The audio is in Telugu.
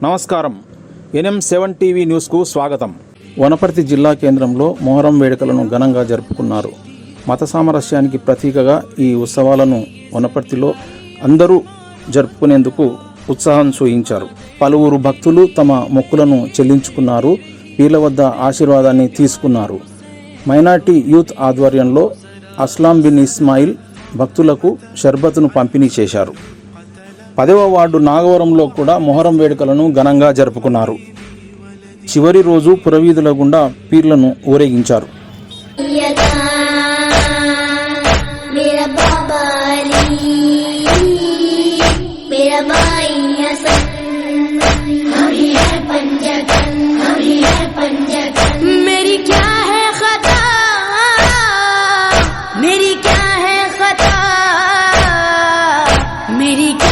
నమస్కారం. NM7 టీవీ న్యూస్కు స్వాగతం. వనపర్తి జిల్లా కేంద్రంలో మొహరం వేడుకలను ఘనంగా జరుపుకున్నారు. మత సామరస్యానికి ప్రతీకగా ఈ ఉత్సవాలను వనపర్తిలో అందరూ జరుపుకునేందుకు ఉత్సాహం చూయించారు. పలువురు భక్తులు తమ మొక్కులను చెల్లించుకున్నారు. వీళ్ళ వద్ద ఆశీర్వాదాన్ని తీసుకున్నారు. మైనార్టీ యూత్ ఆధ్వర్యంలో అస్లాం బిన్ ఇస్మాయిల్ భక్తులకు షర్బత్ను పంపిణీ చేశారు. 10వ వార్డు నాగవరంలో కూడా మొహరం వేడుకలను ఘనంగా జరుపుకున్నారు. చివరి రోజు పురవీధుల గుండా పీర్లను ఊరేగించారు. मेरी